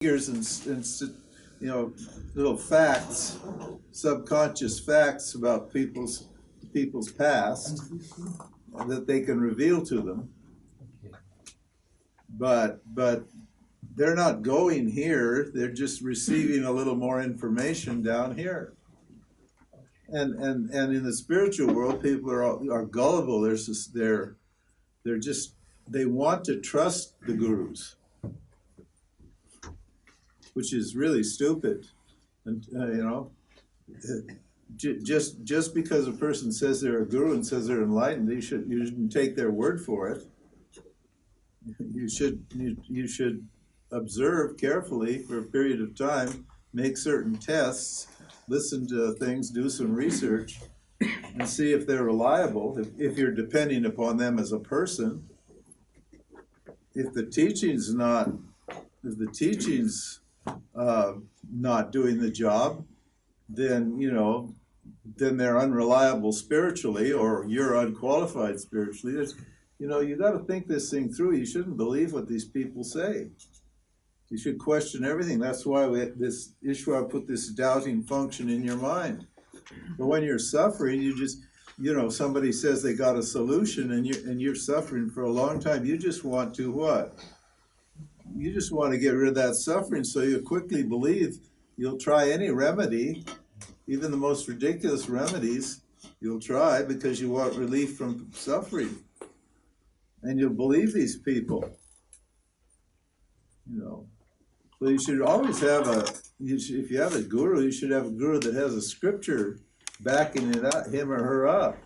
figures and little facts, subconscious facts about people's past that they can reveal to them. But they're not going here. They're just receiving a little more information down here. And in the spiritual world, people are gullible. They want to trust the gurus, which is really stupid. And just because a person says they're a guru and says they're enlightened, you shouldn't take their word for it. You should observe carefully for a period of time, make certain tests, listen to things, do some research, and see if they're reliable. If you're depending upon them as a person, if the teaching's not doing the job, then they're unreliable spiritually, or you're unqualified spiritually. You got to think this thing through. You shouldn't believe what these people say. You should question everything. That's why this ishvara put this doubting function in your mind. But when you're suffering, you just, somebody says they got a solution, and you're suffering for a long time. You just want to what? You just want to get rid of that suffering, so you quickly believe. You'll try any remedy, even the most ridiculous remedies, you'll try because you want relief from suffering. And you'll believe these people. So you should always have if you have a guru, you should have a guru that has a scripture backing it up, him or her up.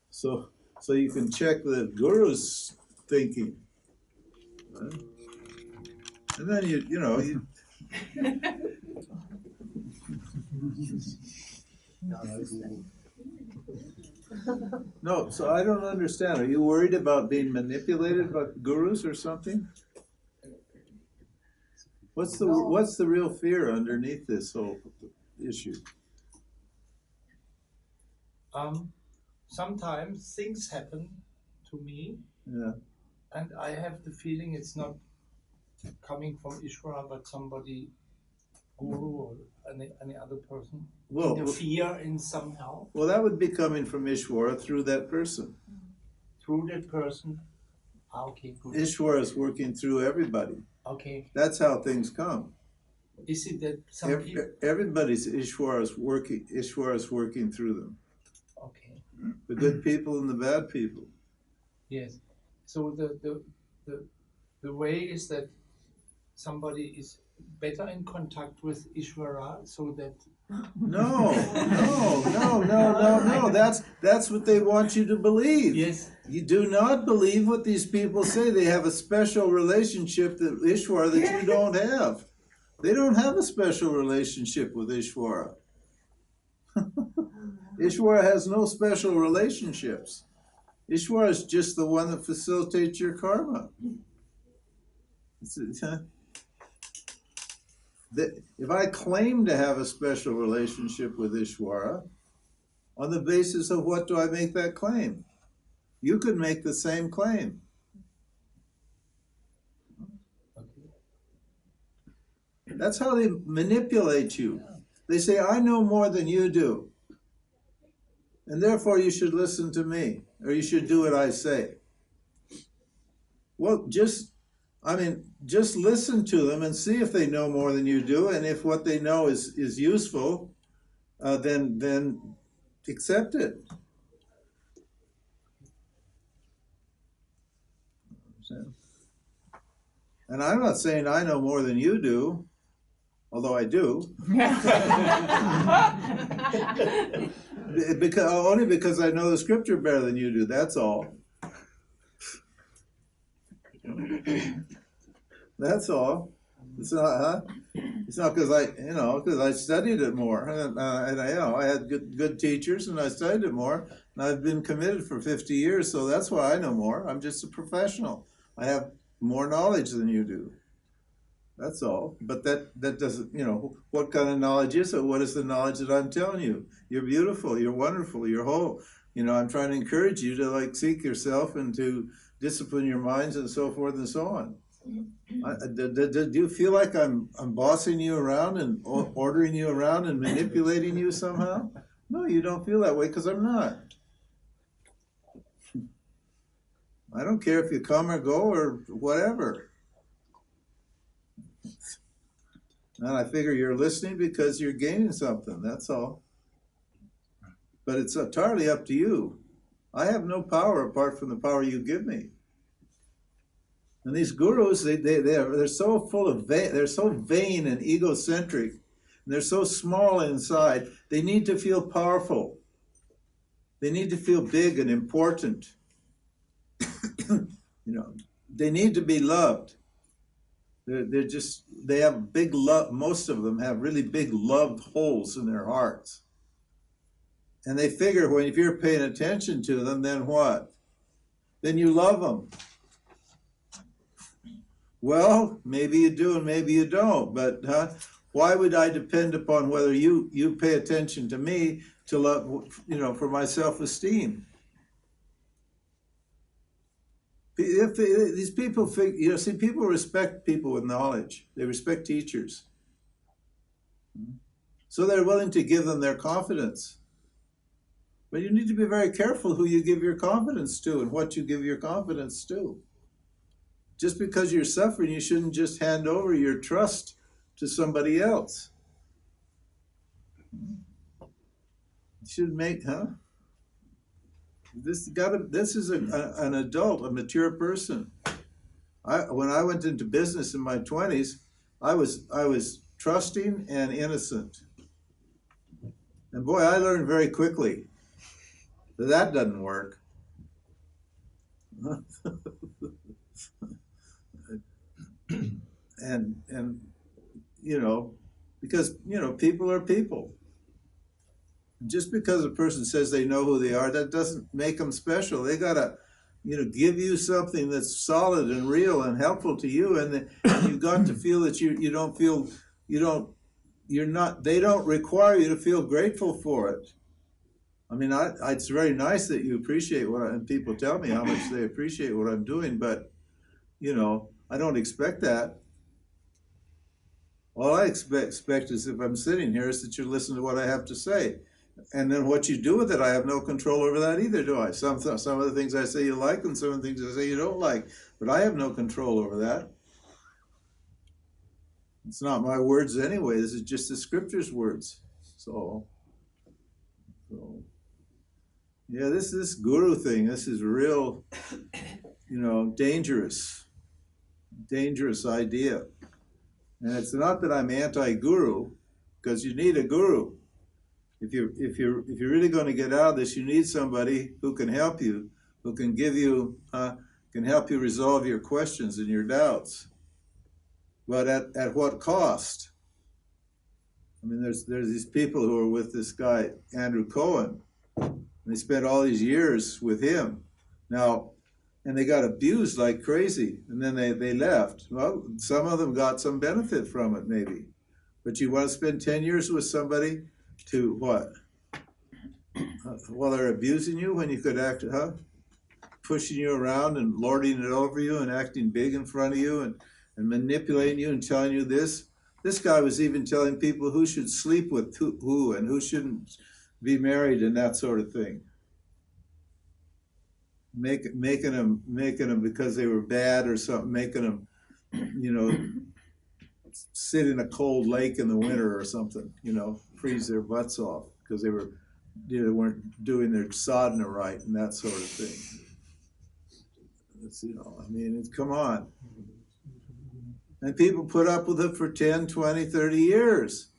So you can check the guru's thinking. And then you No, so I don't understand. Are you worried about being manipulated by gurus or something? What's the real fear underneath this whole issue? Sometimes things happen to me, and I have the feeling it's not coming from ishvara, but somebody, guru or any other person, interfere in somehow. Well, that would be coming from ishvara through that person. Through that person? Okay, good. Ishvara is working through everybody. Okay. That's how things come. Is it that everybody's ishvara is working through them. Okay. The good people and the bad people. Yes. So the way is that somebody is better in contact with ishvara, so that No. That's what they want you to believe. Yes. You do not believe what these people say. They have a special relationship that ishvara that you don't have. They don't have a special relationship with ishvara. Ishvara has no special relationships. Ishvara is just the one that facilitates your karma. If I claim to have a special relationship with ishvara, on the basis of what do I make that claim? You could make the same claim. That's how they manipulate you. They say, I know more than you do, and therefore you should listen to me, or you should do what I say. Well, just listen to them and see if they know more than you do, and if what they know is useful, then accept it. And I'm not saying I know more than you do, although I do. Only because I know the scripture better than you do, that's all. That's all. It's not because I studied it more, and I had good teachers, and I studied it more, and I've been committed for 50 years, so that's why I know more. I'm just a professional. I have more knowledge than you do. That's all. But that doesn't, what kind of knowledge is it? What is the knowledge that I'm telling you? You're beautiful. You're wonderful. You're whole. I'm trying to encourage you to seek yourself and to discipline your minds and so forth and so on. Do you feel like I'm bossing you around and ordering you around and manipulating you somehow? No, you don't feel that way because I'm not. I don't care if you come or go or whatever. And I figure you're listening because you're gaining something, that's all. But it's entirely up to you. I have no power apart from the power you give me. And these gurus, they're so full of they're so vain and egocentric, and they're so small inside. They need to feel powerful. They need to feel big and important. They need to be loved. They have big love. Most of them have really big love holes in their hearts. And they figure if you're paying attention to them, then what? Then you love them. Well, maybe you do and maybe you don't, but why would I depend upon whether you pay attention to me to love, for my self-esteem? If these people people respect people with knowledge. They respect teachers. So they're willing to give them their confidence. But you need to be very careful who you give your confidence to and what you give your confidence to. Just because you're suffering, you shouldn't just hand over your trust to somebody else. You should This is an adult, a mature person. When I went into business in my 20s, I was trusting and innocent. And boy, I learned very quickly that doesn't work. and because people are people. Just because a person says they know who they are, that doesn't make them special. They gotta give you something that's solid and real and helpful to you, and you've got to feel that they don't require you to feel grateful for it. I mean, it's very nice that you appreciate and people tell me how much they appreciate what I'm doing, but I don't expect that. All I expect is, if I'm sitting here, is that you listen to what I have to say. And then what you do with it, I have no control over that either, do I? Some of the things I say you like, and some of the things I say you don't like. But I have no control over that. It's not my words anyway. This is just the scripture's words. So yeah, this guru thing, this is real, dangerous idea. And it's not that I'm anti-guru, because you need a guru. If you're really going to get out of this, you need somebody who can help you, who can give you, can help you resolve your questions and your doubts. But at what cost? I mean, there's these people who are with this guy Andrew Cohen, and they spent all these years with him. Now, and they got abused like crazy, and then they left. Well, some of them got some benefit from it, maybe. But you want to spend 10 years with somebody to what? While they're abusing you, when you could act, pushing you around and lording it over you and acting big in front of you and manipulating you and telling you this. This guy was even telling people who should sleep with who and who shouldn't be married and that sort of thing. Making them because they were bad or something, making them, sit in a cold lake in the winter or something, freeze their butts off because they weren't doing their sadhana right and that sort of thing. Come on. And people put up with it for 10, 20, 30 years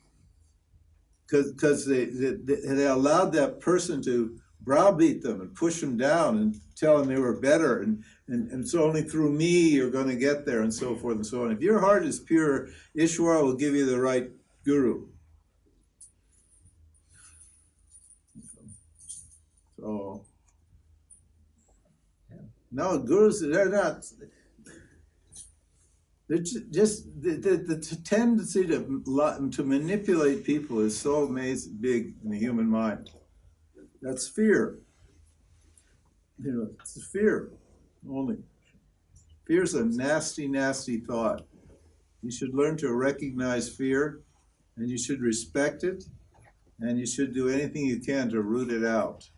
because they allowed that person to browbeat them and push them down and tell them they were better and so only through me you're going to get there and so forth and so on. If your heart is pure, Ishvara will give you the right guru. So, no, gurus, they're not. They're just the tendency to manipulate people is so amazing, big in the human mind. That's fear. It's fear only. Fear is a nasty, nasty thought. You should learn to recognize fear, and you should respect it, and you should do anything you can to root it out.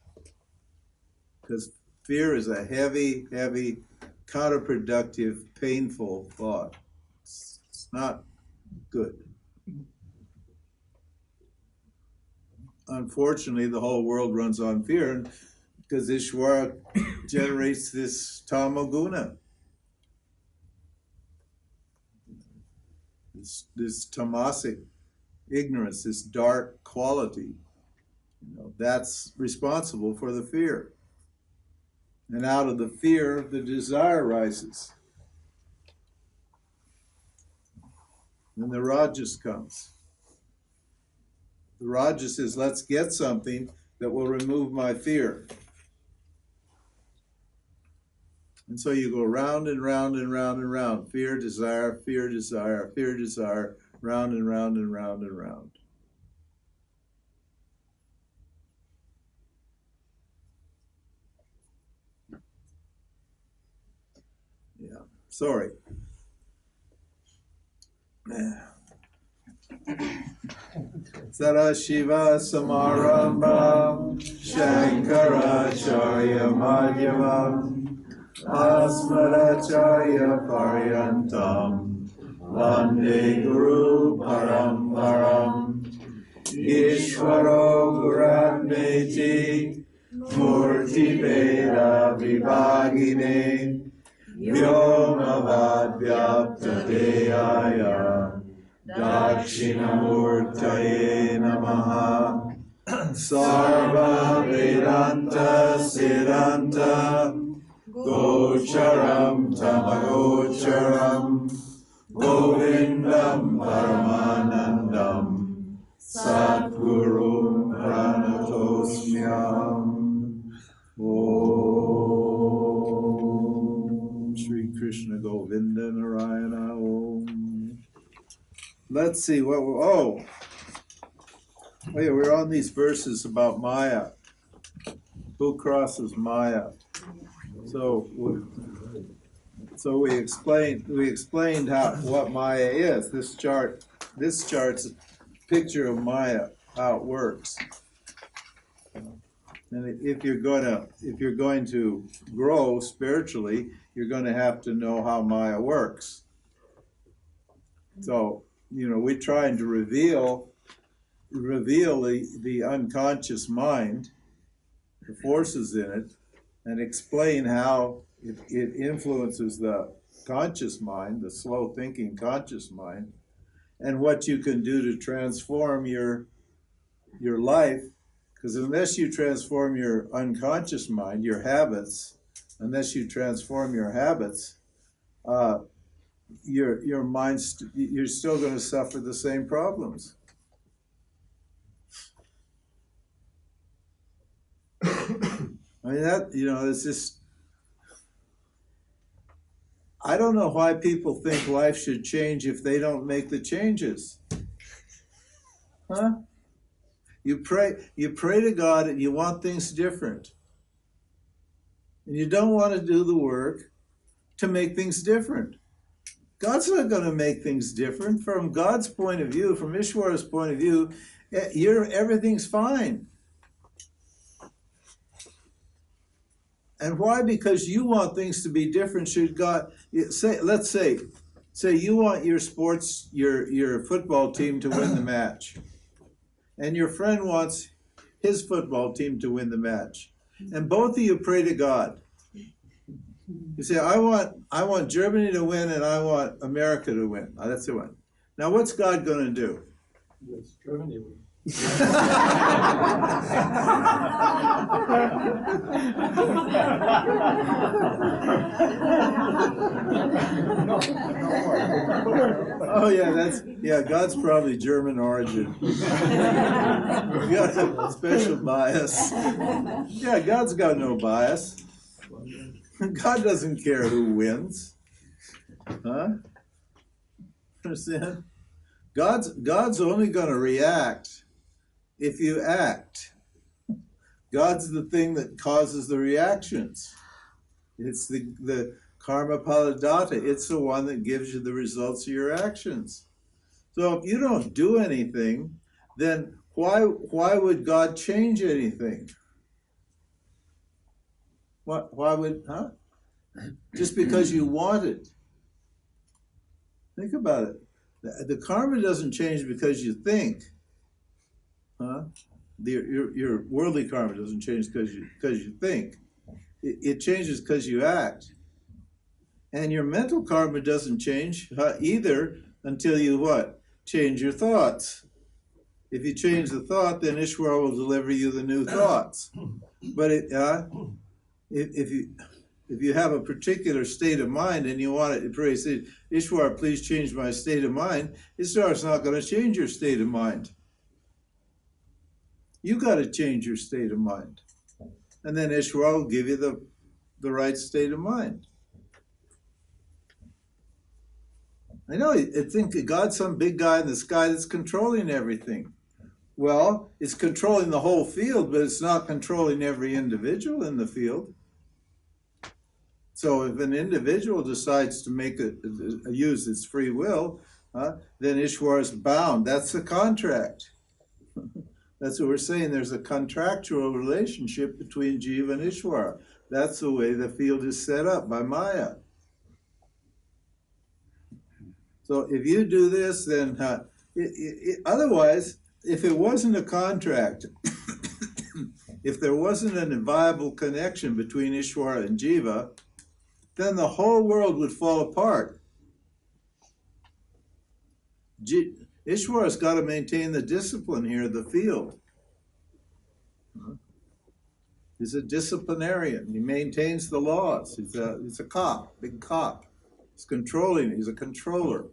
Because fear is a heavy, heavy, counterproductive, painful thought. It's not good. Unfortunately, the whole world runs on fear because ishvara generates this tamoguna, this tamasic ignorance, this dark quality. That's responsible for the fear. And out of the fear, the desire rises. And the rajas comes. The rajas says, let's get something that will remove my fear. And so you go round and round and round and round. Fear, desire, fear, desire, fear, desire, round and round and round and round. Yeah, sorry. Sarashiva Samarambha Shankaracharya Madhyavam Asmadacharya Paryantam Vande Guru Paramparam Ishvaro Guratmeti Murti Veda Vibhagine Vyomavad Vyapta Deyaya Dakshinamurtaye Namaha Sarva Vedanta Siddhanta Gocharam Tamagocharam Govindam Paramanandam Satgurum Pranatosmyam. Om Shri Krishna Govinda Narayana Om. Let's see what we're, yeah, we're on these verses about Maya. Who crosses Maya? So we explained what Maya is. This chart's a picture of Maya, how it works. And if you're going to grow spiritually, you're going to have to know how Maya works. So, we're trying to reveal the unconscious mind, the forces in it, and explain how it influences the conscious mind, the slow thinking conscious mind, and what you can do to transform your life. Because unless you transform your unconscious mind, your habits, unless you transform your habits, your mind, you're still going to suffer the same problems. I mean, it's just, I don't know why people think life should change if they don't make the changes. Huh? You pray to God and you want things different. And you don't want to do the work to make things different. God's not going to make things different. From God's point of view, from Ishvara's point of view, everything's fine. And why? Because you want things to be different. Should God let's say you want your football team to win the match, and your friend wants his football team to win the match, and both of you pray to God. You say, I want Germany to win and I want America to win. That's the one. Now, what's God going to do? Yes, Germany win. Oh yeah, God's probably German origin. You got a special bias. Yeah, God's got no bias. God doesn't care who wins. Huh? Understand? God's only going to react if you act. God's the thing that causes the reactions. It's the Karma paladata, it's the one that gives you the results of your actions. So if you don't do anything, then why would God change anything? Why would, Just because you want it. Think about it. The karma doesn't change because you think. Your worldly karma doesn't change because you think. It changes because you act. And your mental karma doesn't change either until you what? Change your thoughts. If you change the thought, then Ishvara will deliver you the new thoughts. But if you have a particular state of mind and you want it to pray, say, Ishvara, please change my state of mind, Ishvara's not going to change your state of mind. You got to change your state of mind. And then Ishvara will give you the right state of mind. I know, I think God's some big guy in the sky that's controlling everything. Well, it's controlling the whole field, but it's not controlling every individual in the field. So if an individual decides to use its free will, then Ishvara is bound. That's the contract. That's what we're saying. There's a contractual relationship between Jiva and Ishvara. That's the way the field is set up by Maya. So if you do this, then otherwise, if it wasn't a contract, if there wasn't a viable connection between Ishvara and Jiva, then the whole world would fall apart. Ishvara's got to maintain the discipline here of the field. He's a disciplinarian. He maintains the laws. He's a cop, big cop. He's controlling. He's a controller.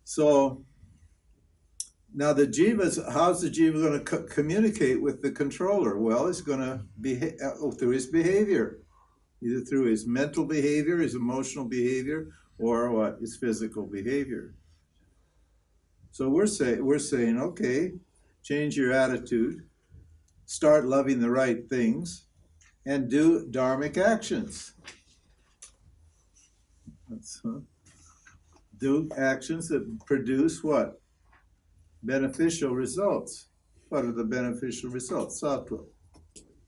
So now the jiva, how's the jiva going to communicate with the controller? Well, it's going to behave through his behavior, either through his mental behavior, his emotional behavior, or what? His physical behavior. So we're saying, okay, change your attitude, start loving the right things, and do dharmic actions. Do actions that produce what? Beneficial results. What are the beneficial results? Sattva.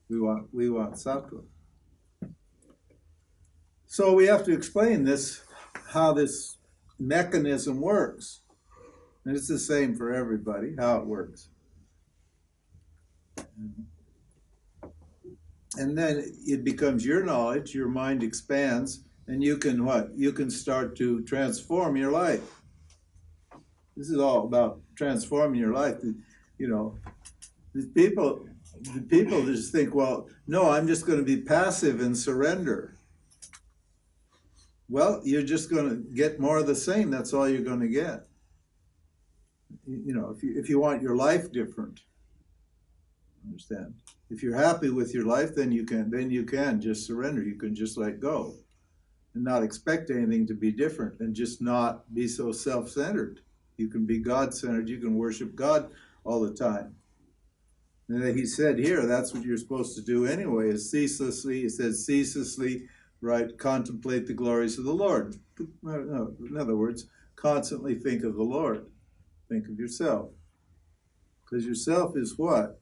We want sattva. So we have to explain this, how this mechanism works. And it's the same for everybody, how it works. And then it becomes your knowledge, your mind expands, and you can what? You can start to transform your life. This is all about transforming your life. You know, the people just think, well, no, I'm just going to be passive and surrender. Well, you're just going to get more of the same. That's all you're going to get. You know, if you want your life different, understand. If you're happy with your life, then you can just surrender. You can just let go and not expect anything to be different and just not be so self-centered. You can be God-centered. You can worship God all the time. And he said here, that's what you're supposed to do anyway, is ceaselessly, he says ceaselessly, right, contemplate the glories of the Lord. No, in other words, constantly think of the Lord. Think of yourself. Because yourself is what?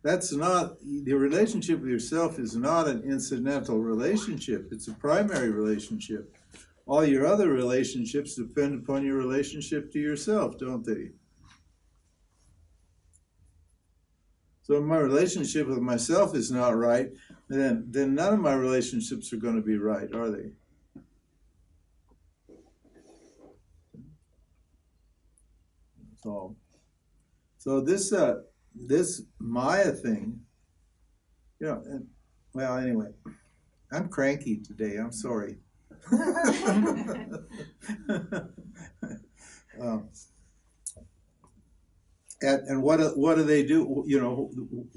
That's not, the relationship with yourself is not an incidental relationship. It's a primary relationship. All your other relationships depend upon your relationship to yourself, don't they? So if my relationship with myself is not right, then none of my relationships are going to be right, are they? So this Maya thing, you know, well, anyway, I'm cranky today. I'm sorry. And what do they do? You know,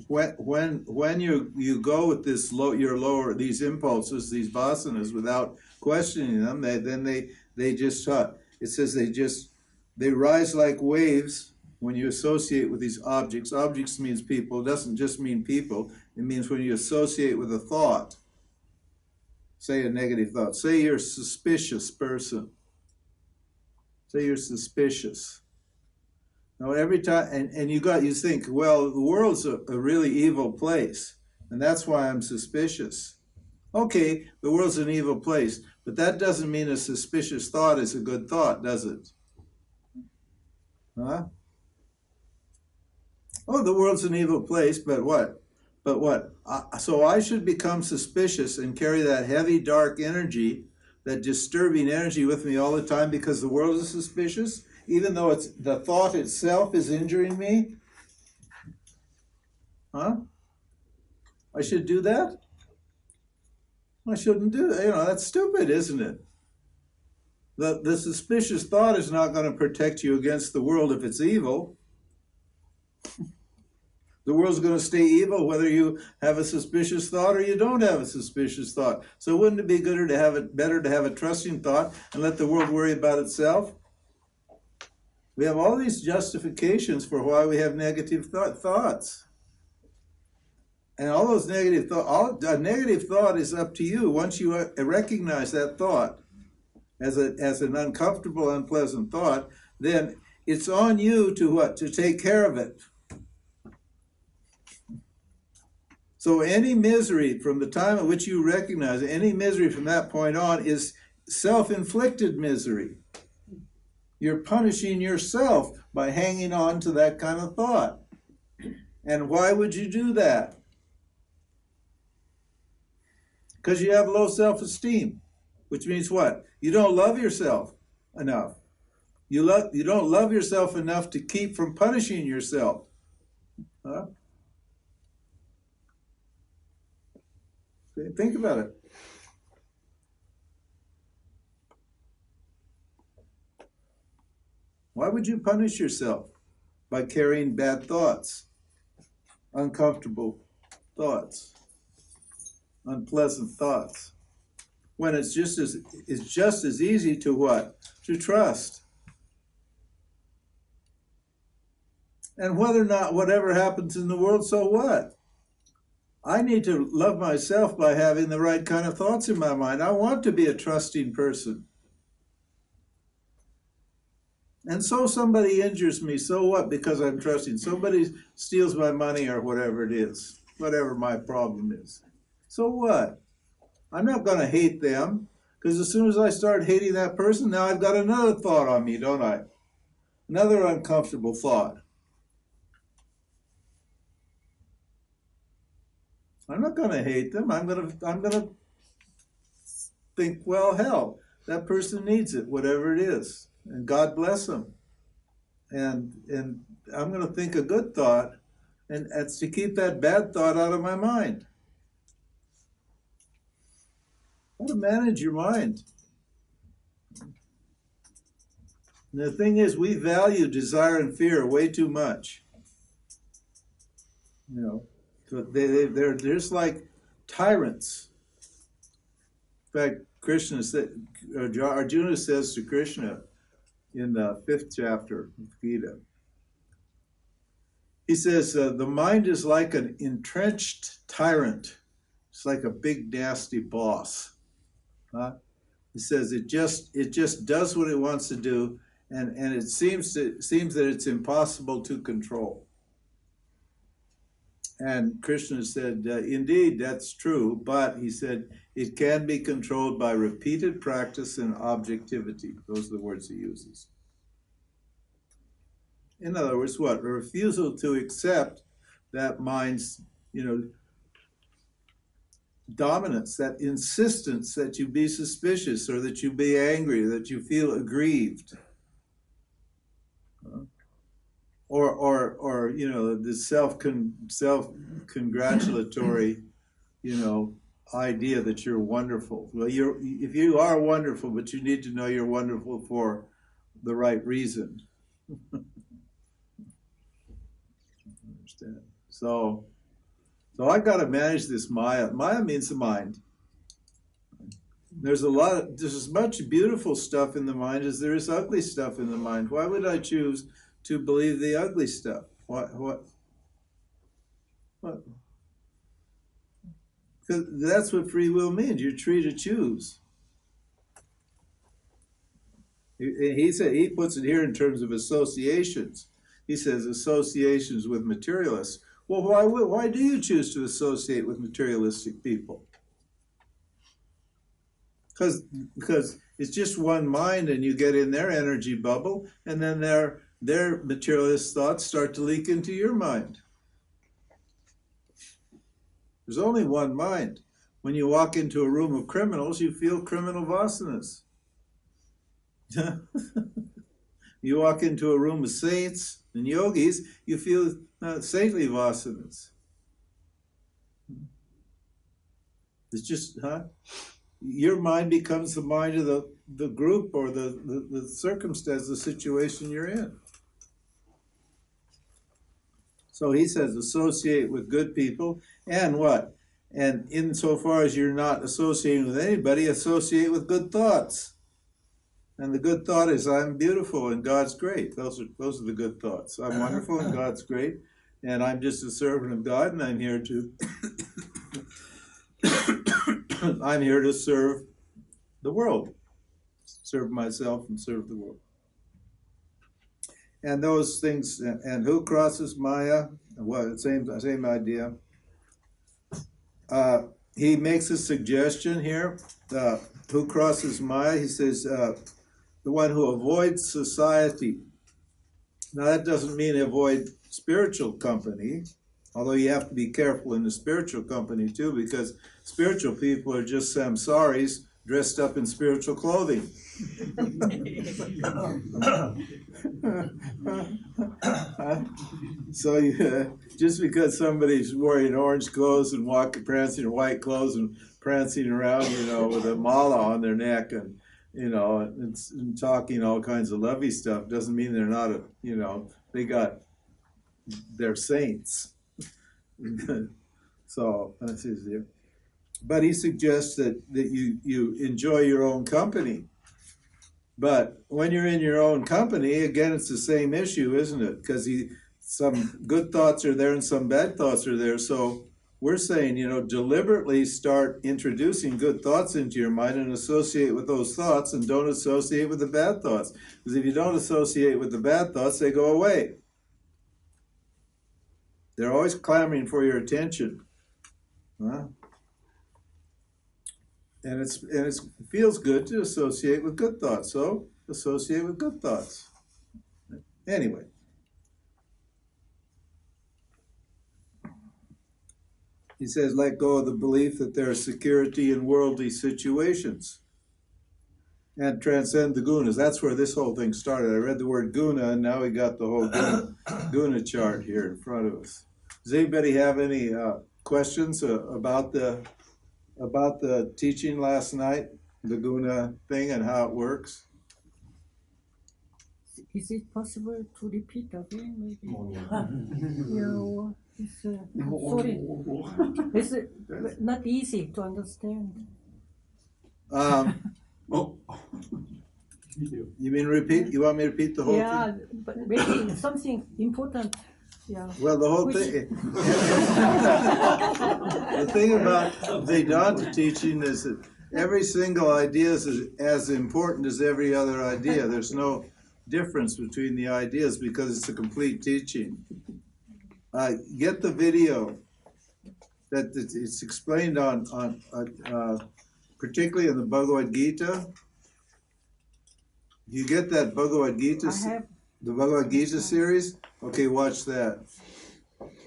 when you go with this these impulses, these vasanas, without questioning them, they just it says they rise like waves when you associate with these objects. Objects means people. It doesn't just mean people. It means when you associate with a thought, say a negative thought. Say you're a suspicious person. Say you're suspicious. Now every time, and you think, well, the world's a really evil place, and that's why I'm suspicious. Okay, the world's an evil place, but that doesn't mean a suspicious thought is a good thought, does it? Huh? Oh, the world's an evil place, but what? But what? So I should become suspicious and carry that heavy, dark energy, that disturbing energy with me all the time because the world is suspicious, even though it's the thought itself is injuring me? Huh? I should do that? I shouldn't do that. That's stupid, isn't it? The suspicious thought is not going to protect you against the world if it's evil. The world's going to stay evil whether you have a suspicious thought or you don't have a suspicious thought. So wouldn't it be better to have a trusting thought and let the world worry about itself? We have all these justifications for why we have negative thoughts. And all those negative thoughts, a negative thought is up to you. Once you recognize that thought as an uncomfortable, unpleasant thought, then it's on you to what? To take care of it. So any misery from the time at which you recognize it, any misery from that point on is self-inflicted misery. You're punishing yourself by hanging on to that kind of thought. And why would you do that? Because you have low self-esteem, which means what? You don't love yourself enough. You don't love yourself enough to keep from punishing yourself. Huh? Think about it. Why would you punish yourself by carrying bad thoughts, uncomfortable thoughts, unpleasant thoughts, when it's just as easy to what? To trust. And whether or not whatever happens in the world, so what? I need to love myself by having the right kind of thoughts in my mind. I want to be a trusting person. And so somebody injures me, so what? Because I'm trusting. Somebody steals my money or whatever it is, whatever my problem is. So what? I'm not going to hate them, because as soon as I start hating that person, now I've got another thought on me, don't I? Another uncomfortable thought. I'm not going to hate them. I'm going to think, well, hell, that person needs it, whatever it is, and God bless them. And I'm going to think a good thought, and that's to keep that bad thought out of my mind. How to manage your mind. And the thing is, we value desire and fear way too much. So they're just like tyrants. In fact, Arjuna says to Krishna in the 5th chapter of Gita, he says, the mind is like an entrenched tyrant. It's like a big, nasty boss. He says it just does what it wants to do, and it seems that it's impossible to control. And Krishna said, indeed, that's true, but he said, it can be controlled by repeated practice and objectivity. Those are the words he uses. In other words, what? A refusal to accept that mind's, dominance, that insistence that you be suspicious or that you be angry, that you feel aggrieved. Or the self-congratulatory, idea that you're wonderful. Well, if you are wonderful, but you need to know you're wonderful for the right reason. Understand? So I got to manage this Maya. Maya means the mind. There's as much beautiful stuff in the mind as there is ugly stuff in the mind. Why would I choose to believe the ugly stuff? What? Because that's what free will means. You're free to choose. He puts it here in terms of associations. He says associations with materialists. Well, why do you choose to associate with materialistic people? Because it's just one mind, and you get in their energy bubble, and then their materialist thoughts start to leak into your mind. There's only one mind. When you walk into a room of criminals, you feel criminal vasanas. You walk into a room of saints and yogis, you feel saintly vasanas. It's just, your mind becomes the mind of the group or the circumstance, the situation you're in. So he says associate with good people, and what? And insofar as you're not associating with anybody, associate with good thoughts. And the good thought is, I'm beautiful and God's great. Those are the good thoughts. I'm wonderful and God's great, and I'm just a servant of God, and I'm here to I'm here to serve the world, serve myself and serve the world. And those things, and who crosses Maya? Well, same idea. He makes a suggestion here. Who crosses Maya? He says, the one who avoids society. Now that doesn't mean avoid spiritual company, although you have to be careful in the spiritual company too, because spiritual people are just samsaris dressed up in spiritual clothing. So just because somebody's wearing orange clothes and prancing in white clothes and prancing around, with a mala on their neck and and talking all kinds of lovey stuff doesn't mean they're not they're saints. So that's his there. But he suggests that you enjoy your own company. But when you're in your own company, again, it's the same issue, isn't it? Because some good thoughts are there and some bad thoughts are there. So we're saying, deliberately start introducing good thoughts into your mind and associate with those thoughts, and don't associate with the bad thoughts. Because if you don't associate with the bad thoughts, they go away. They're always clamoring for your attention. Huh? And it feels good to associate with good thoughts. So associate with good thoughts. Anyway. He says, let go of the belief that there is security in worldly situations and transcend the gunas. That's where this whole thing started. I read the word guna, and now we got the whole guna chart here in front of us. Does anybody have any questions about the teaching last night, the guna thing and how it works? Is it possible to repeat again, maybe? Sorry. It's not easy to understand. You mean repeat? You want me to repeat the whole thing? Yeah, but maybe something important. Yeah. Well, the whole thing. The thing about Vedanta teaching is that every single idea is as important as every other idea. There's no difference between the ideas because it's a complete teaching. Get the video that it's explained on particularly in the Bhagavad Gita. You get that Bhagavad Gita, the Bhagavad Gita series? Okay, watch that.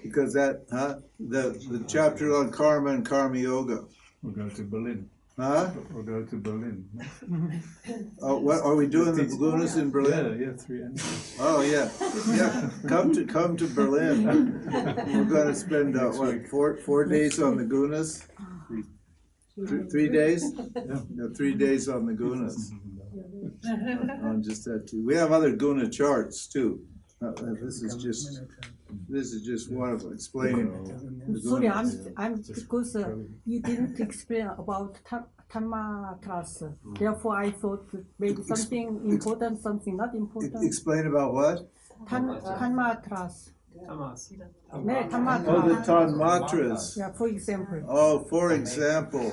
Because the chapter on karma and karma yoga. We'll go to Berlin. Huh? We'll go to Berlin. Oh, what are we doing? The gunas in Berlin? Yeah, 3 entries. Oh yeah. Come to Berlin. We're going to spend 4 days on the gunas. 3 days? Yeah. No, 3 days on the gunas. On just that too. We have other guna charts too. This is just one of them explaining. Sorry, I'm because you didn't explain about Tanmatras. Therefore, I thought maybe something important, something not important. Explain about what? Tanmatras. 네, Tanmatras. Oh, the Tanmatras. Yeah, for example. Oh, for example.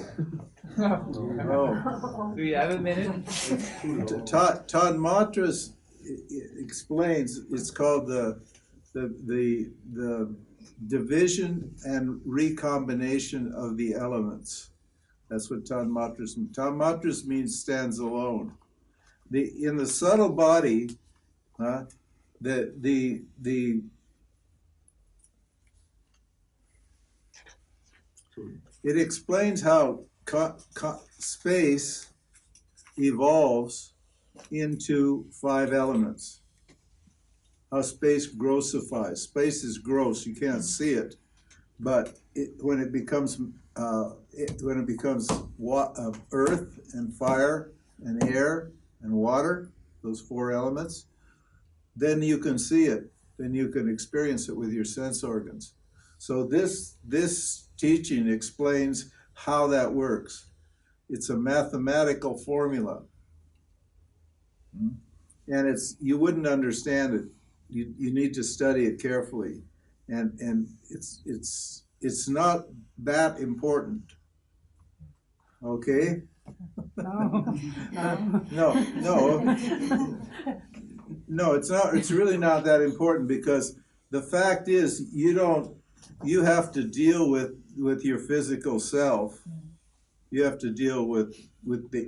Oh. Do you have a minute? Tanmatras explains, it's called the division and recombination of the elements. That's what Tanmatras means. Tanmatras means stands alone. In the subtle body, it explains how space evolves into 5 elements. How space grossifies. Space is gross; you can't see it, but when it becomes earth and fire and air and water, those 4 elements, then you can see it. Then you can experience it with your sense organs. So this teaching explains how that works. It's a mathematical formula, and you wouldn't understand it. You need to study it carefully, and it's not that important. Okay? No, it's not. It's really not that important, because the fact is you have to deal with your physical self. You have to deal with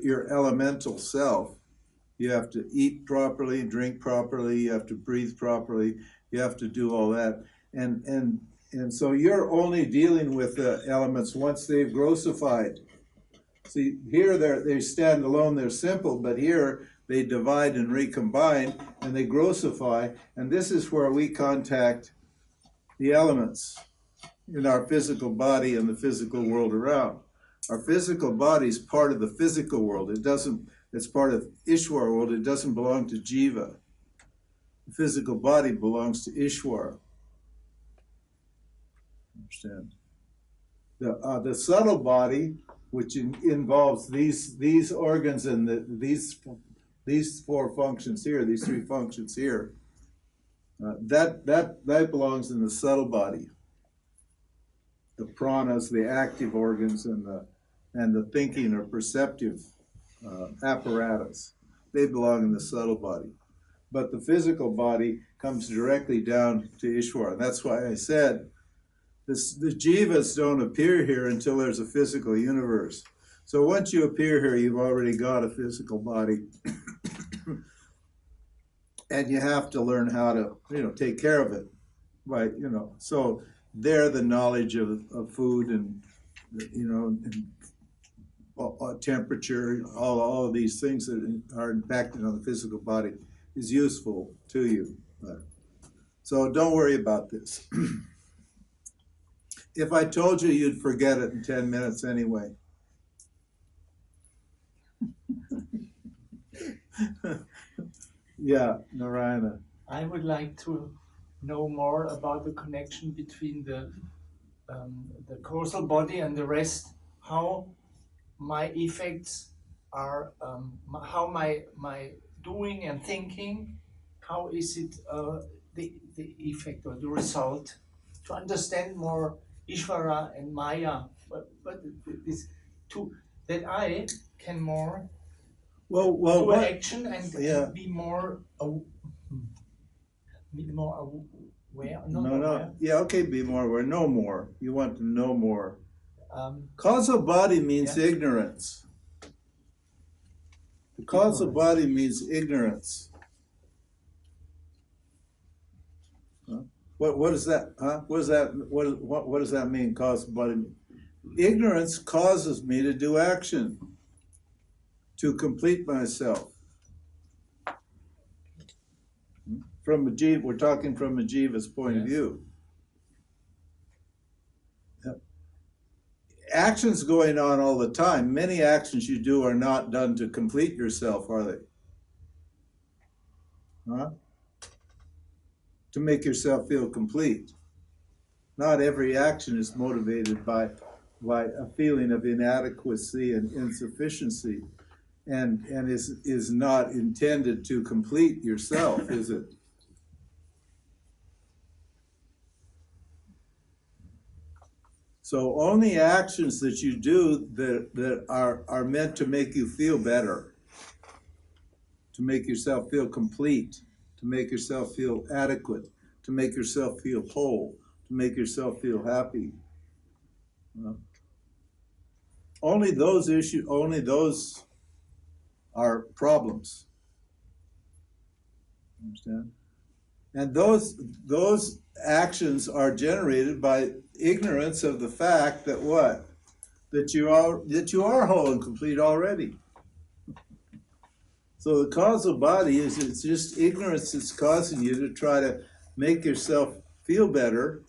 your elemental self. You have to eat properly, drink properly, you have to breathe properly, you have to do all that. And so you're only dealing with the elements once they've grossified. See, here they stand alone, they're simple, but here they divide and recombine and they grossify, and this is where we contact the elements in our physical body and the physical world around. Our physical body is part of the physical world. It's part of ishvara world. It doesn't belong to jiva. The physical body belongs to ishvara. Understand? The subtle body, which involves these organs and these 4 functions here, these 3 functions here, that belongs in the subtle body. The pranas, the active organs, and the thinking or perceptive apparatus, they belong in the subtle body. But the physical body comes directly down to ishvara. And that's why I said the jivas don't appear here until there's a physical universe. So once you appear here, you've already got a physical body. And you have to learn how to, take care of it. Right, so there the knowledge of food and, and temperature, all of these things that are impacted on the physical body is useful to you. So don't worry about this. If I told you, you'd forget it in 10 minutes anyway. Yeah, Narayana. I would like to know more about the connection between the causal body and the rest. How my effects are, how my doing and thinking, how is it the effect or the result? To understand more ishvara and maya, but this that I can more do an action and be more aware. No. Yeah, okay, be more aware. Know more. You want to know more. Causal body means ignorance. The causal body means ignorance. What does that? What does that mean? Causal body. Ignorance causes me to do action, to complete myself. From a jiva, we're talking from a jiva's point of view. Actions going on all the time. Many actions you do are not done to complete yourself, are they? To make yourself feel complete. Not every action is motivated by a feeling of inadequacy and insufficiency, and is not intended to complete yourself, is it? So only actions that you do that are meant to make you feel better, to make yourself feel complete, to make yourself feel adequate, to make yourself feel whole, to make yourself feel happy. Only those are problems. Understand? And those actions are generated by ignorance of the fact that what? That you are whole and complete already. So the causal body it's just ignorance that's causing you to try to make yourself feel better,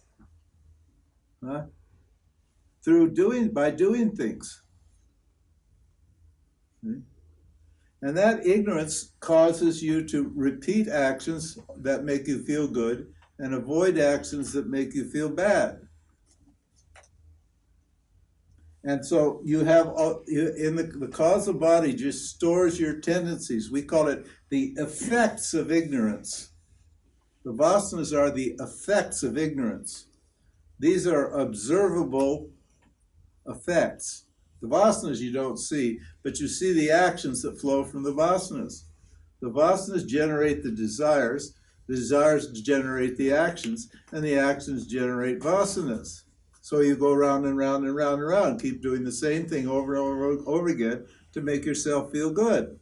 by doing things. See? And that ignorance causes you to repeat actions that make you feel good and avoid actions that make you feel bad. And so you have, in the causal body just stores your tendencies. We call it the effects of ignorance. The vasanas are the effects of ignorance. These are observable effects. The vasanas you don't see, but you see the actions that flow from the vasanas. The vasanas generate the desires generate the actions, and the actions generate vasanas. So you go round and round and round and round, keep doing the same thing over and over and over again to make yourself feel good.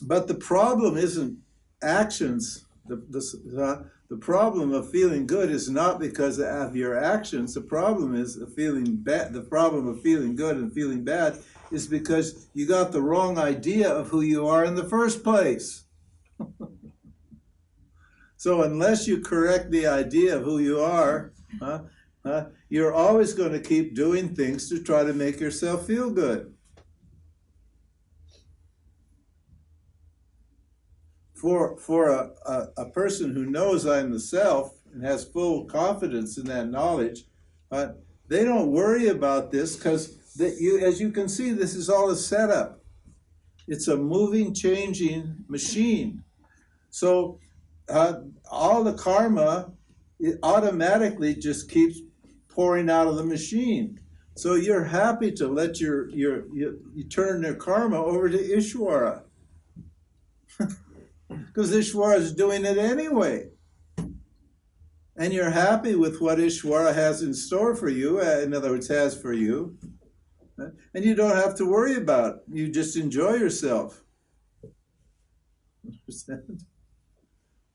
But the problem isn't actions. The problem of feeling good is not because of your actions. The problem is feeling bad. The problem of feeling good and feeling bad is because you got the wrong idea of who you are in the first place. So unless you correct the idea of who you are, you're always going to keep doing things to try to make yourself feel good. For a person who knows I'm the self and has full confidence in that knowledge, they don't worry about this because as you can see, this is all a setup. It's a moving, changing machine. So all the karma, it automatically just keeps pouring out of the machine. So you're happy to let you turn your karma over to ishvara. Because ishvara is doing it anyway. And you're happy with what ishvara has in store for you, in other words, has for you. And you don't have to worry about it. You just enjoy yourself. Understand?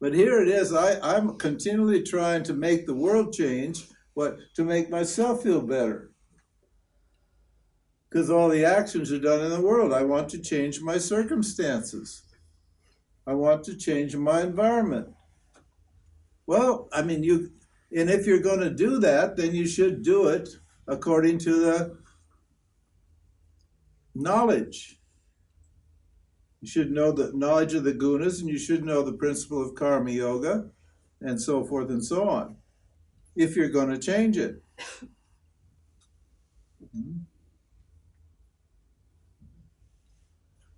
But here it is, I'm continually trying to make the world change, to make myself feel better. Because all the actions are done in the world. I want to change my circumstances. I want to change my environment. Well, I mean, and if you're going to do that, then you should do it according to the knowledge. You should know the knowledge of the gunas, and you should know the principle of karma yoga, and so forth and so on, if you're going to change it.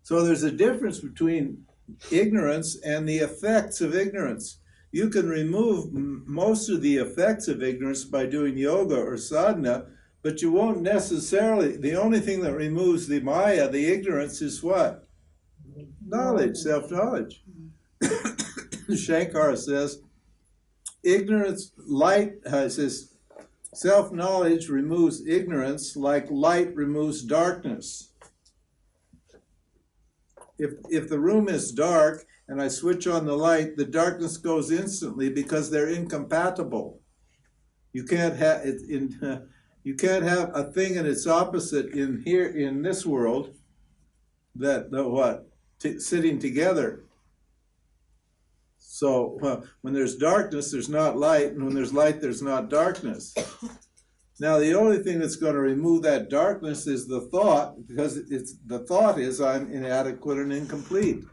So there's a difference between ignorance and the effects of ignorance. You can remove most of the effects of ignorance by doing yoga or sadhana, but you won't necessarily, the only thing that removes the maya, the ignorance, is what? Knowledge, self-knowledge. Shankara says, says, self-knowledge removes ignorance like light removes darkness. If the room is dark and I switch on the light, the darkness goes instantly because they're incompatible. You can't have you can't have a thing and its opposite in this world sitting together. So when there's darkness, there's not light, and when there's light, there's not darkness. Now, the only thing that's going to remove that darkness is the thought, because the thought is I'm inadequate and incomplete.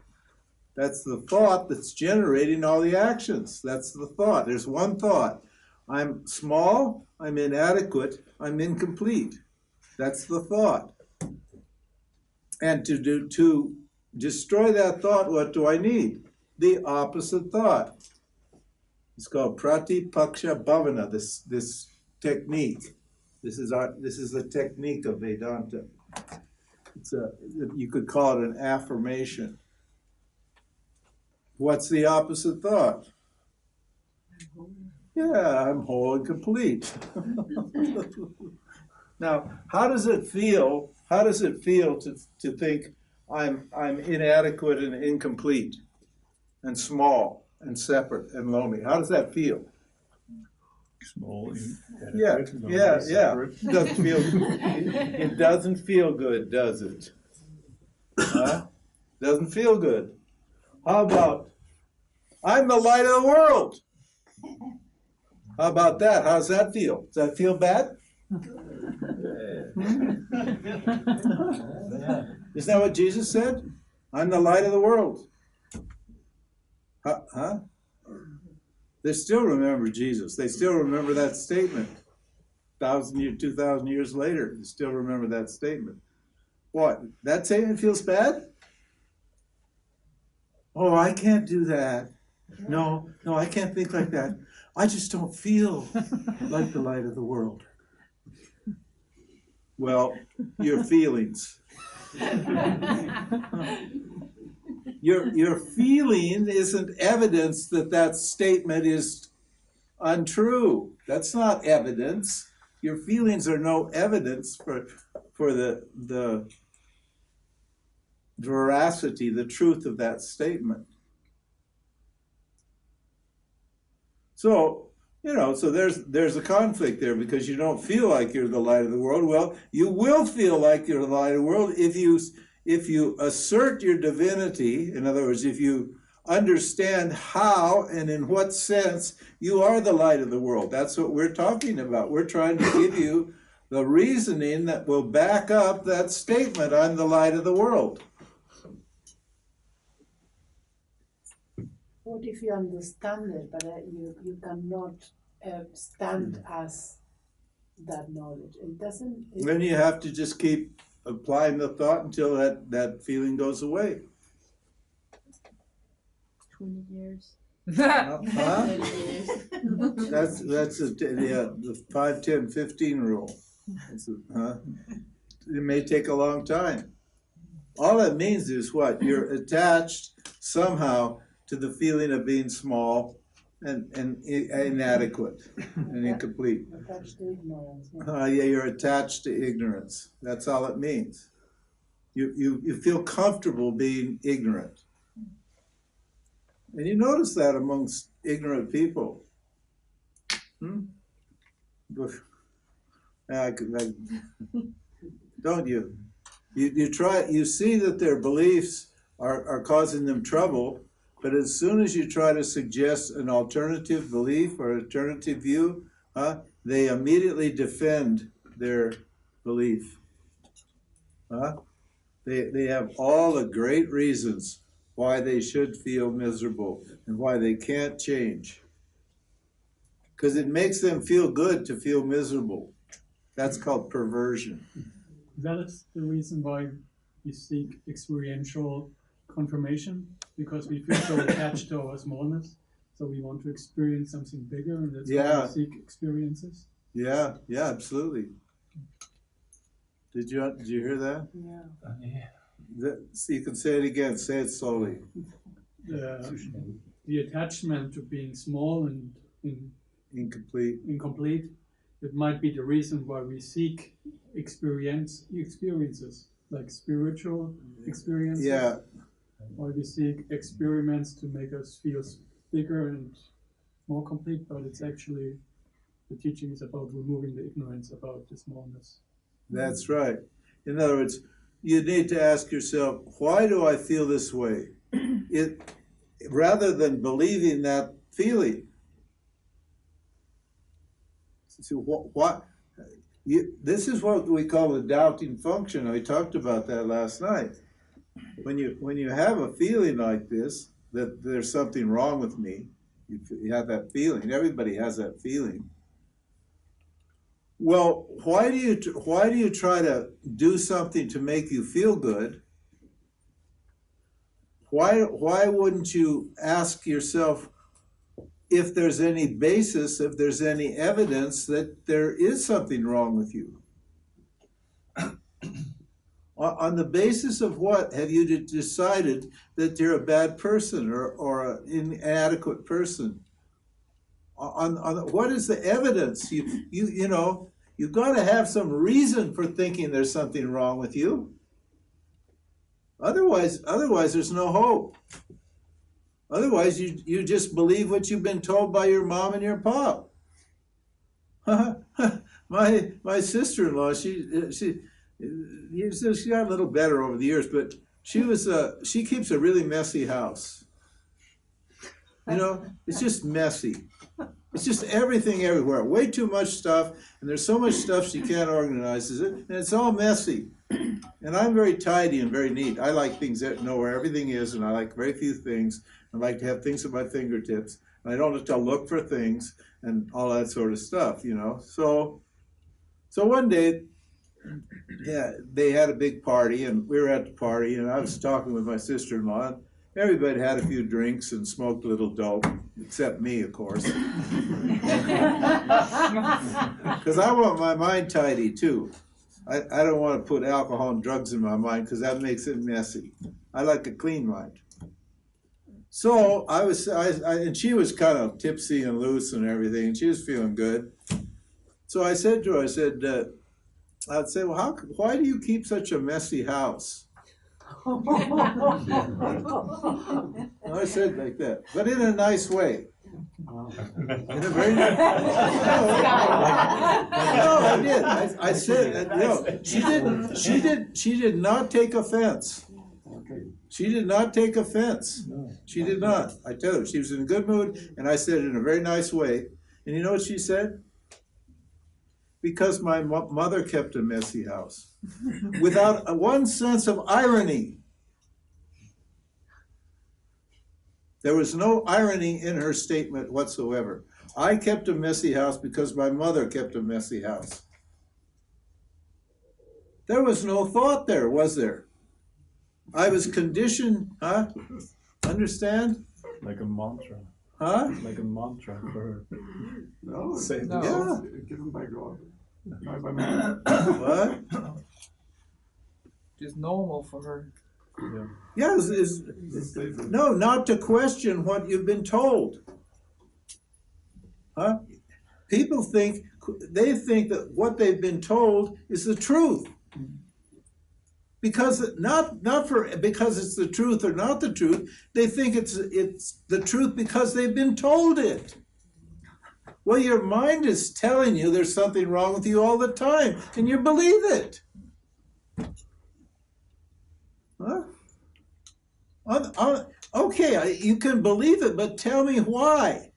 That's the thought that's generating all the actions. That's the thought. There's one thought. I'm small, I'm inadequate, I'm incomplete. That's the thought. And to destroy that thought, what do I need? The opposite thought. It's called Pratipaksha Bhavana, this technique. This is the technique of Vedanta. You could call it an affirmation. What's the opposite thought? Yeah, I'm whole and complete. Now, how does it feel? How does it feel to think I'm inadequate and incomplete and small and separate and lonely? How does that feel? Small, Yeah. separate. It doesn't feel good, does it? Huh? Doesn't feel good. How about I'm the light of the world? How about that? How's that feel? Does that feel bad? Isn't that what Jesus said? I'm the light of the world. Huh? They still remember Jesus. They still remember that statement. 2,000 years later, they still remember that statement. What? That statement feels bad? Oh, I can't do that. No, I can't think like that. I just don't feel like the light of the world. Well, your feelings. Your feeling isn't evidence that statement is untrue. That's not evidence. Your feelings are no evidence for the veracity, the truth of that statement. So, so there's a conflict there because you don't feel like you're the light of the world. Well, you will feel like you're the light of the world if you assert your divinity. In other words, if you understand how and in what sense you are the light of the world. That's what we're talking about. We're trying to give you the reasoning that will back up that statement, I'm the light of the world. What if you understand it, but you cannot stand as that knowledge? It doesn't. Then you have to just keep applying the thought until that feeling goes away. 20 years. Huh? 20 years. That's the 5, 10, 15 rule. It may take a long time. All that means is what? You're attached somehow to the feeling of being small and inadequate and incomplete. Attached to ignorance. You're attached to ignorance. That's all it means. You feel comfortable being ignorant. And you notice that amongst ignorant people. Don't you? You see that their beliefs are causing them trouble, but as soon as you try to suggest an alternative belief or alternative view, they immediately defend their belief. They have all the great reasons why they should feel miserable and why they can't change. Because it makes them feel good to feel miserable. That's called perversion. That is the reason why we seek experiential confirmation, because we feel so attached to our smallness. So we want to experience something bigger, and that's why we seek experiences. Yeah, absolutely. Did you hear that? Yeah. You can say it again. Say it slowly. The attachment to being small and incomplete. It might be the reason why we seek experiences, like spiritual experiences. Yeah. Why we seek experiments to make us feel bigger and more complete, but it's actually, the teaching is about removing the ignorance about the smallness. That's right. In other words, you need to ask yourself, why do I feel this way? Rather than believing that feeling. So this is what we call the doubting function. I talked about that last night. When you have a feeling like this, that there's something wrong with me, you have that feeling. Everybody has that feeling. Well, why do you try to do something to make you feel good? Why wouldn't you ask yourself, if there's any basis, if there's any evidence that there is something wrong with you. On the basis of what have you decided that you're a bad person or an inadequate person? On what is the evidence? You know, you've got to have some reason for thinking there's something wrong with you. Otherwise there's no hope. Otherwise, you just believe what you've been told by your mom and your pop. My sister-in-law, she got a little better over the years, but she keeps a really messy house. You know, it's just messy. It's just everything everywhere. Way too much stuff, and there's so much stuff she can't organize it, and it's all messy. And I'm very tidy and very neat. I like things that know where everything is, and I like very few things. I like to have things at my fingertips, and I don't have to look for things and all that sort of stuff, you know. So one day, yeah, they had a big party, and we were at the party, and I was talking with my sister-in-law, and everybody had a few drinks and smoked a little dope, except me, of course. Because I want my mind tidy, too. I don't want to put alcohol and drugs in my mind, because that makes it messy. I like a clean mind. So and she was kind of tipsy and loose and everything, and she was feeling good. So I said to her, I'd say, well, why do you keep such a messy house? And I said like that, but in a nice way. In a very nice way. No, I did. I said, no, she did not take offense. She did not take offense. She did not. I tell her, she was in a good mood, and I said it in a very nice way. And you know what she said? Because my mother kept a messy house. Without one sense of irony. There was no irony in her statement whatsoever. I kept a messy house because my mother kept a messy house. There was no thought there, was there? I was conditioned, huh? Understand? Like a mantra. Huh? Like a mantra for her. No, Say no. Yeah. given by God. Not by What? It's normal for her. Yeah. Yeah, no, not to question what you've been told. Huh? People think that what they've been told is the truth. Because because it's the truth or not the truth, they think it's the truth because they've been told it. Well, your mind is telling you there's something wrong with you all the time, and you believe it. Huh? Okay, you can believe it, but tell me why.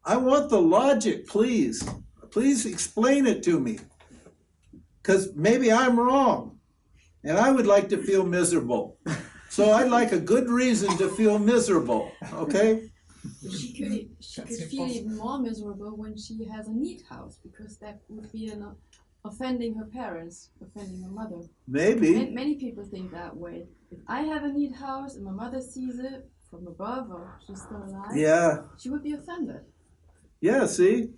I want the logic, please. Please explain it to me. Because maybe I'm wrong, and I would like to feel miserable. So I'd like a good reason to feel miserable, okay? She could feel even more miserable when she has a neat house, because that would be offending her parents, offending her mother. Maybe. Many people think that way. If I have a neat house and my mother sees it from above, or she's still alive, Yeah. she would be offended. Yeah, see?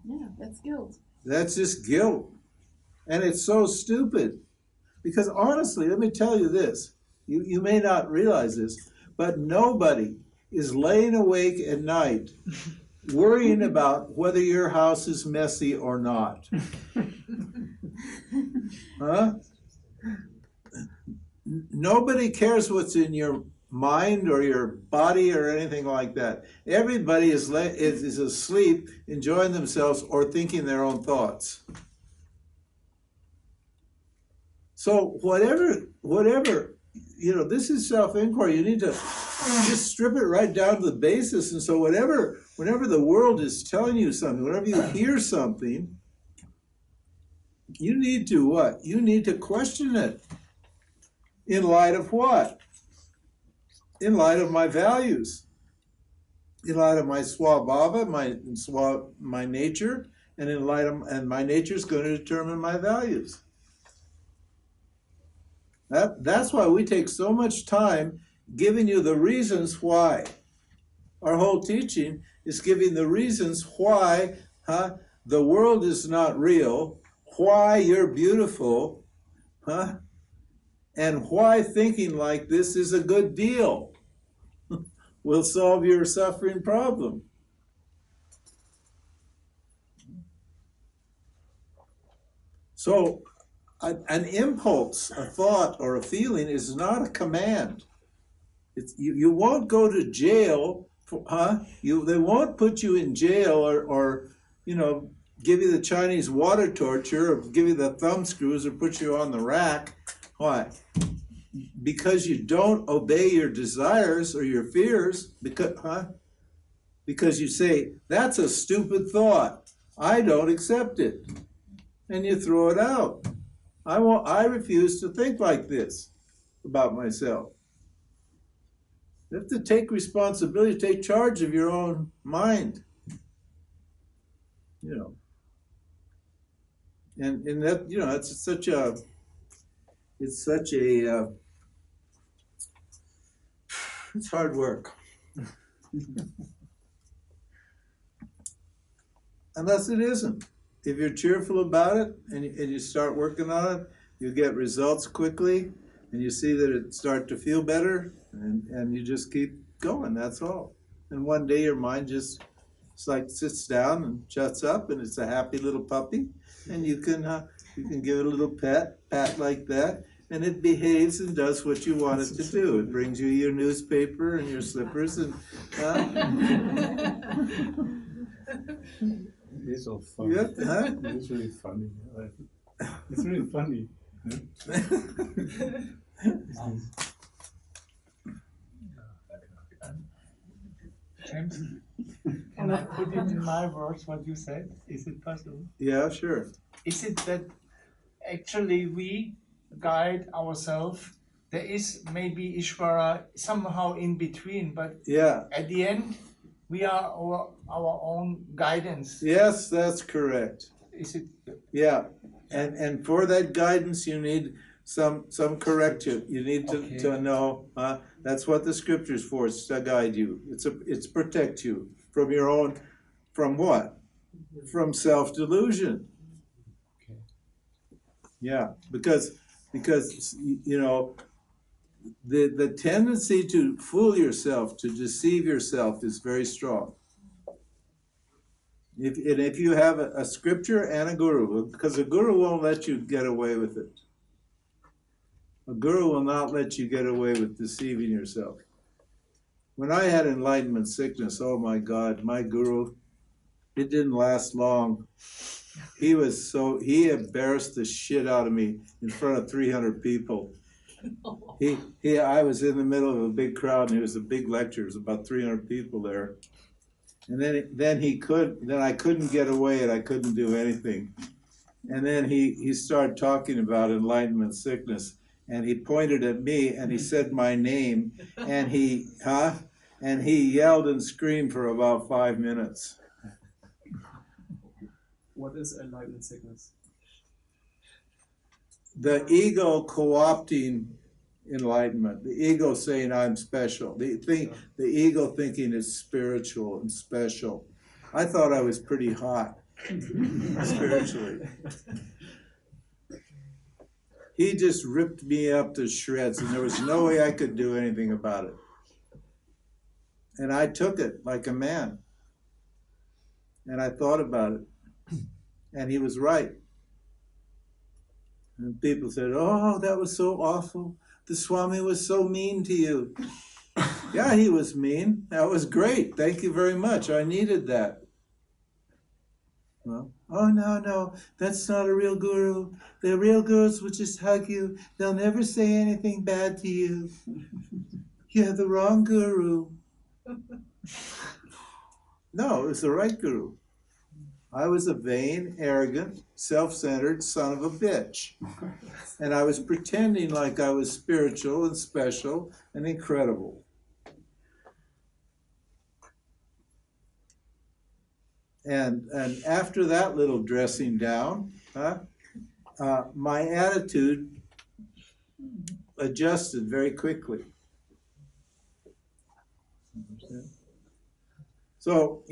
Yeah, that's guilt. That's just guilt. And it's so stupid. Because honestly, let me tell you this. You may not realize this, but nobody is laying awake at night worrying about whether your house is messy or not. Huh? Nobody cares what's in your mind or your body or anything like that. Everybody is asleep, enjoying themselves or thinking their own thoughts. So whatever, this is self-inquiry. You need to just strip it right down to the basis. And so whenever the world is telling you something, whenever you hear something, you need to what? You need to question it. In light of what? In light of my values. In light of my swabhava, my nature, and my nature is going to determine my values. That's why we take so much time giving you the reasons why. Our whole teaching It's giving the reasons why the world is not real, why you're beautiful, and why thinking like this is a good deal. Will solve your suffering problem. So an impulse, a thought, or a feeling is not a command. You won't go to jail, they won't put you in jail or give you the Chinese water torture, or give you the thumb screws, or put you on the rack. Why? Because you don't obey your desires or your fears, because you say, that's a stupid thought, I don't accept it, and you throw it out. I refuse to think like this about myself. You have to take responsibility, take charge of your own mind. And that, it's such a it's hard work. Unless it isn't. If you're cheerful about it and you start working on it, you get results quickly, and you see that it start to feel better, and you just keep going, that's all. And one day your mind just sits down and shuts up, and it's a happy little puppy, and you can give it a little pat like that, and it behaves and does what you want it to do. It brings you your newspaper and your slippers, and It's so funny. Yeah, It's really funny. It's really funny. James, can I put it in my words what you said? Is it possible? Yeah, sure. Is it that actually we guide ourselves? There is maybe ishvara somehow in between, but Yeah. at the end we are our own guidance. Yes, that's correct. Is it? Yeah, and for that guidance you need some corrective. You need to know. That's what the scripture's for. It's to guide you. It's protect you from your own. From what? From self-delusion. Okay. Yeah, because the tendency to fool yourself, to deceive yourself, is very strong. If you have a scripture and a guru, because a guru won't let you get away with it. A guru will not let you get away with deceiving yourself. When I had enlightenment sickness, oh my God, my guru, it didn't last long. He embarrassed the shit out of me in front of 300 people. I was in the middle of a big crowd, and it was a big lecture. There was about 300 people there. And then I couldn't get away, and I couldn't do anything. And then he started talking about enlightenment sickness, and he pointed at me, and he said my name, and he yelled and screamed for about 5 minutes. What is enlightenment sickness? The ego co-opting enlightenment, the ego saying I'm special, the ego thinking it's spiritual and special. I thought I was pretty hot spiritually. He just ripped me up to shreds, and there was no way I could do anything about it. And I took it like a man. And I thought about it. And he was right. And people said, oh, that was so awful. The Swami was so mean to you. Yeah, he was mean. That was great. Thank you very much. I needed that. Well, oh, no, that's not a real guru. The real gurus will just hug you. They'll never say anything bad to you. You have the wrong guru. No, it was the right guru. I was a vain, arrogant, self-centered son of a bitch. And I was pretending like I was spiritual and special and incredible. And after that little dressing down, my attitude adjusted very quickly. So,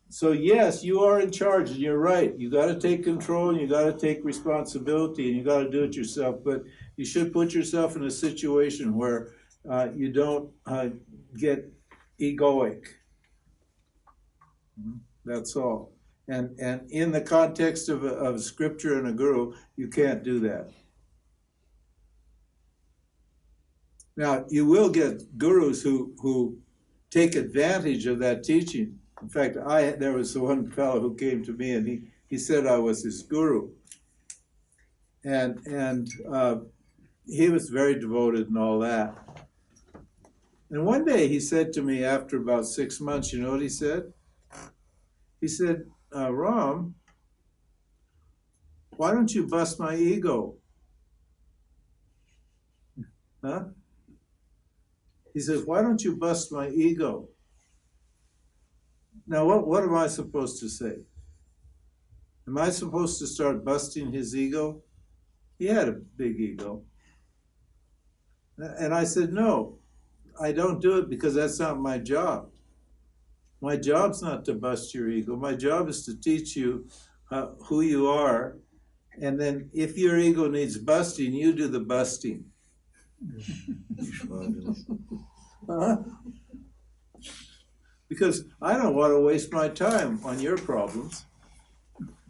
so yes, you are in charge, and you're right. You got to take control, and you got to take responsibility, and you got to do it yourself. But you should put yourself in a situation where you don't get egoic. That's all. And in the context of scripture and a guru, you can't do that. Now, you will get gurus who take advantage of that teaching. In fact, there was one fellow who came to me, and he said I was his guru. And he was very devoted and all that. And one day he said to me after about 6 months, you know what he said? He said, Ram, why don't you bust my ego? Huh? He says, why don't you bust my ego? Now, what am I supposed to say? Am I supposed to start busting his ego? He had a big ego. And I said, no, I don't do it because that's not my job. My job's not to bust your ego. My job is to teach you who you are. And then if your ego needs busting, you do the busting. Because I don't want to waste my time on your problems.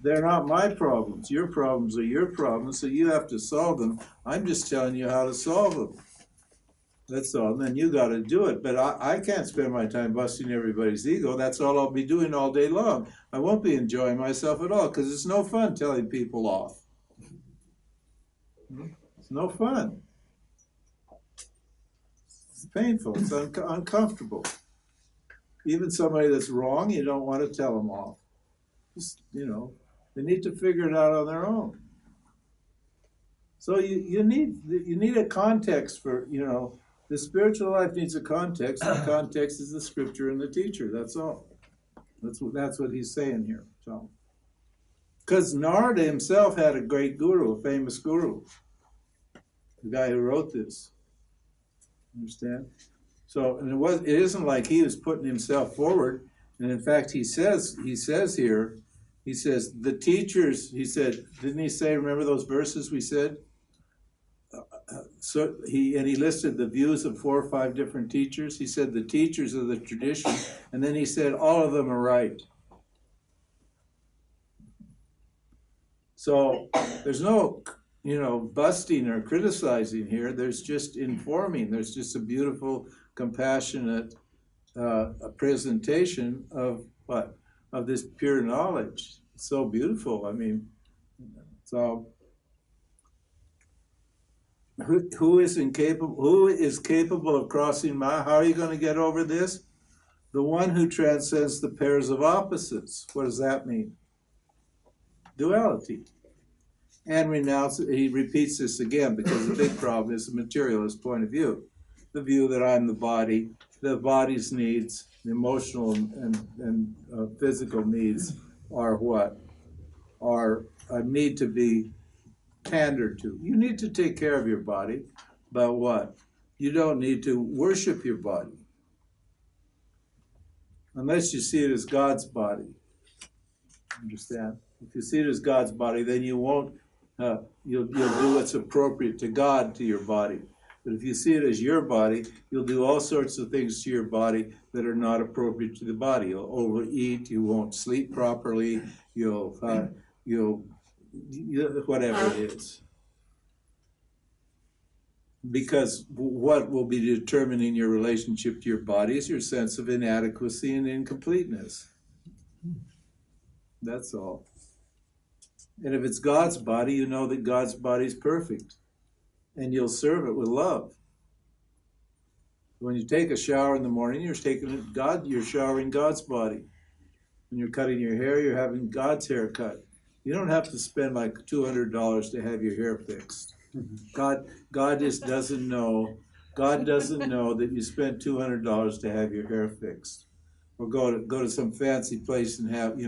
They're not my problems. Your problems are your problems, so you have to solve them. I'm just telling you how to solve them. That's all. And then you got to do it. But I can't spend my time busting everybody's ego. That's all I'll be doing all day long. I won't be enjoying myself at all because it's no fun telling people off. It's no fun. It's painful. It's uncomfortable. Even somebody that's wrong, you don't want to tell them off. Just, they need to figure it out on their own. So you need a context for, the spiritual life needs a context. The context is the scripture and the teacher. That's all. That's what he's saying here. So, because Narada himself had a great guru, a famous guru, the guy who wrote this. Understand? So, and it isn't like he was putting himself forward. And in fact, he says here, he says the teachers. He said, didn't he say? Remember those verses we said? So he listed the views of 4 or 5 different teachers. He said the teachers of the tradition, and then he said all of them are right. So there's no, busting or criticizing here. There's just informing. There's just a beautiful, compassionate presentation of what? Of this pure knowledge. It's so beautiful. I mean, so. Who is capable of crossing Maya? How are you going to get over this? The one who transcends the pairs of opposites. What does that mean? Duality. And he repeats this again because the big problem is the materialist point of view. The view that I'm the body's needs, the emotional and physical needs are what? Are a need to be pandered to. You need to take care of your body, but what? You don't need to worship your body. Unless you see it as God's body. Understand? If you see it as God's body, then you won't, you'll do what's appropriate to God to your body. But if you see it as your body, you'll do all sorts of things to your body that are not appropriate to the body. You'll overeat, you won't sleep properly, you'll whatever it is. Because what will be determining your relationship to your body is your sense of inadequacy and incompleteness. That's all. And if it's God's body, you know that God's body is perfect. And you'll serve it with love. When you take a shower in the morning, you're showering God's body. When you're cutting your hair, you're having God's hair cut. You don't have to spend like $200 to have your hair fixed. God just doesn't know. God doesn't know that you spent $200 to have your hair fixed, or go to some fancy place and have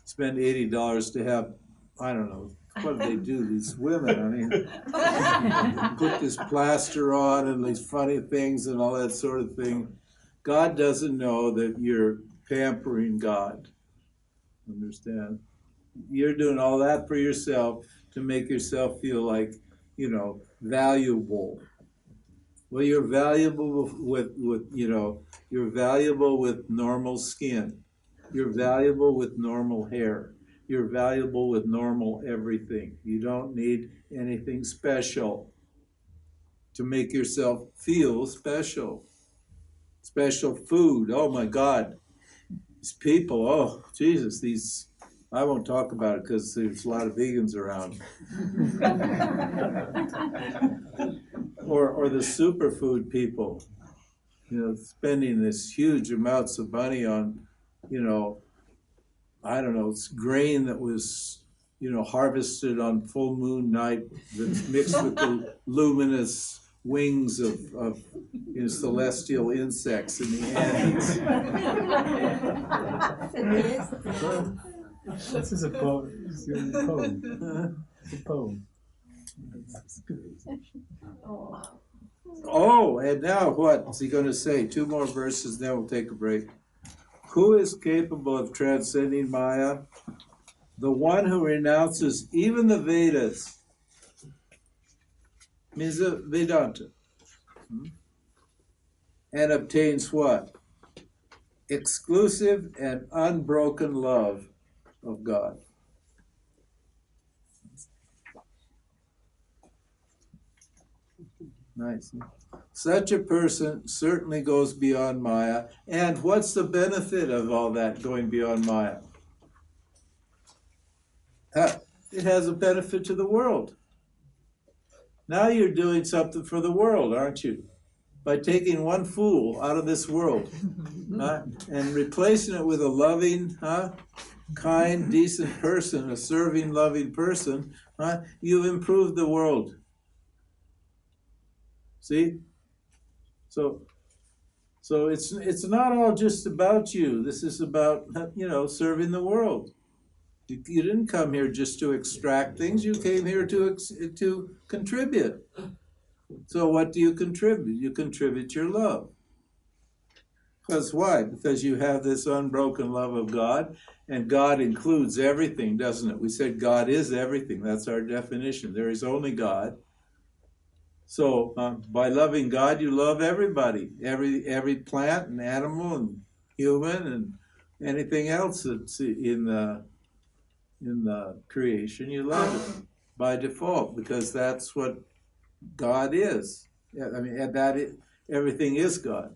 spend $80 to have, I don't know, what do they do? These women, I mean, put this plaster on and these funny things and all that sort of thing. God doesn't know that pampering God. Understand? You're doing all that for yourself to make yourself feel like, valuable. Well, you're valuable with you're valuable with normal skin. You're valuable with normal hair. You're valuable with normal everything. You don't need anything special to make yourself feel special. Special food. Oh my God. These people, oh Jesus, I won't talk about it because there's a lot of vegans around. Or the superfood people, spending this huge amounts of money on, I don't know, it's grain that was, harvested on full moon night that's mixed with the luminous wings of celestial insects in the Andes. This is a poem. It's a poem. It's a poem. Oh, and now what is he going to say? 2 more verses, then we'll take a break. Who is capable of transcending Maya? The one who renounces even the Vedas, means the Vedanta, and obtains what? Exclusive and unbroken love of God. Nice. Such a person certainly goes beyond Maya. And what's the benefit of all that going beyond Maya? It has a benefit to the world. Now you're doing something for the world, aren't you? By taking one fool out of this world and replacing it with a loving, kind, decent person, a serving, loving person, you've improved the world. See? So it's not all just about you. This is about, serving the world. You didn't come here just to extract things. You came here to contribute. So what do you contribute? You contribute your love. Because why? Because you have this unbroken love of God, and God includes everything, doesn't it? We said God is everything. That's our definition. There is only God. So by loving God, you love everybody, every plant and animal and human and anything else that's in the creation. You love it by default because that's what God is. I mean, everything is God.